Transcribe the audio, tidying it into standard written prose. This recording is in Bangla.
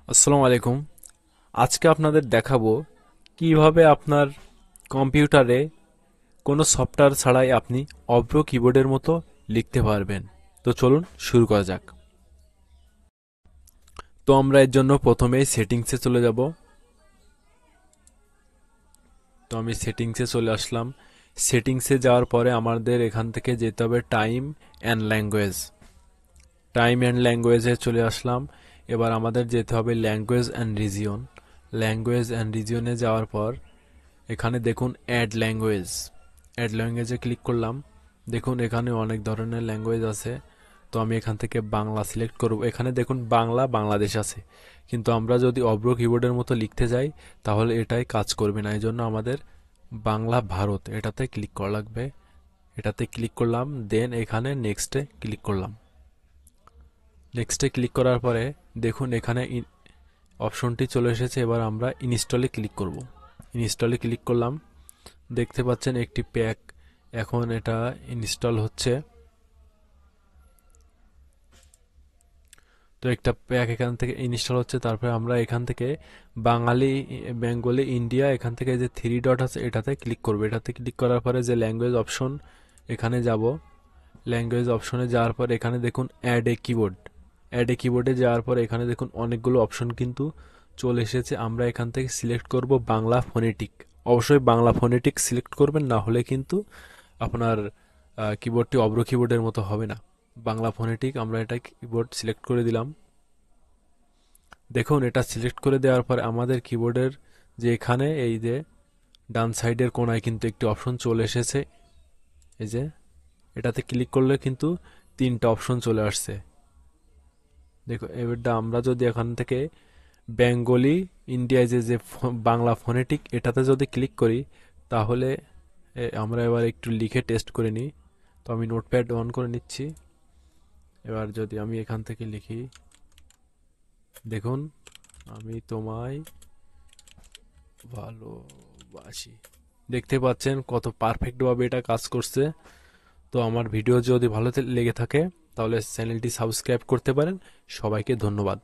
আসসালামু আলাইকুম। আজকে আপনাদের দেখাবো কিভাবে আপনার কম্পিউটারে কোনো সফটওয়্যার ছাড়াই আপনি অভ্র কিবোর্ডের মতো লিখতে পারবেন। তো চলুন শুরু করা যাক। তো আমরা এর জন্য প্রথমেই সেটিংসে চলে যাব। তো আমি সেটিংসে চলে আসলাম। সেটিংসে যাওয়ার পরে আমাদের এখান থেকে যেতে হবে time and language. Time and ল্যাঙ্গুয়েজে চলে আসলাম। এবার আমাদের যেতে হবে language and region. Language and রিজিয়নে যাওয়ার পর এখানে দেখুন অ্যাড ল্যাঙ্গুয়েজ। অ্যাড ল্যাঙ্গুয়েজে ক্লিক করলাম। দেখুন এখানে অনেক ধরনের ল্যাঙ্গুয়েজ আছে। তো আমি এখান থেকে বাংলা সিলেক্ট করব। এখানে দেখুন বাংলা বাংলাদেশ আছে, কিন্তু আমরা যদি অভ্র কিবোর্ডের মতো লিখতে যাই তাহলে এটাই কাজ করবে না। এই জন্য আমাদের বাংলা ভারত এটাতে ক্লিক করা লাগবে। এটাতে ক্লিক করলাম, দেন এখানে নেক্সটে ক্লিক করলাম। নেক্সটে ক্লিক করার পরে দেখুন এখানে অপশনটি চলে এসেছে। এবার আমরা ইনস্টলে ক্লিক করব। ইনস্টলে ক্লিক করলাম। দেখতে পাচ্ছেন একটি প্যাক এখন এটা ইনস্টল হচ্ছে। তো একটা প্যাক এখান থেকে ইনস্টল হচ্ছে। তারপরে আমরা এখান থেকে বাঙালি বেঙ্গলি ইন্ডিয়া এখান থেকে যে থ্রি ডট আছে এটাতে ক্লিক করব। এটাতে ক্লিক করার পরে যে ল্যাঙ্গুয়েজ অপশন এখানে যাব। ল্যাঙ্গুয়েজ অপশনে যাওয়ার পর এখানে দেখুন add a keyboard. Add a কিবোর্ডে যাওয়ার পর এখানে দেখুন অনেকগুলো অপশন কিন্তু চলে এসেছে। আমরা এখান থেকে সিলেক্ট করব বাংলা ফোনেটিক। অবশ্যই বাংলা ফোনেটিক সিলেক্ট করবেন, না হলে কিন্তু আপনার কিবোর্ডটি অভ্র কিবোর্ডের মতো হবে না। বাংলা ফোনেটিক আমরা এটা কিবোর্ড সিলেক্ট করে দিলাম। দেখুন এটা সিলেক্ট করে দেওয়ার পর আমাদের কিবোর্ডের যে এখানে এই যে ডান সাইডের কোণায় কিন্তু একটি অপশন চলে এসেছে। এই যে এটাতে ক্লিক করলে কিন্তু তিনটা অপশন চলে আসছে। দেখো এবারটা আমরা যদি এখান থেকে বেঙ্গলি ইন্ডিয়ায় যে যে বাংলা ফোনেটিক এটাতে যদি ক্লিক করি তাহলে আমরা এবার একটু লিখে টেস্ট করে নিই। তো আমি নোটপ্যাড অন করে নিচ্ছি। এবার যদি আমি এখান থেকে লিখি, দেখুন আমি তোমায় ভালোবাসি। দেখতে পাচ্ছেন কত পারফেক্টভাবে এটা কাজ করছে। তো আমার ভিডিও যদি ভালো লেগে থাকে তাহলে চ্যানেলটি সাবস্ক্রাইব করতে পারেন। সবাইকে ধন্যবাদ।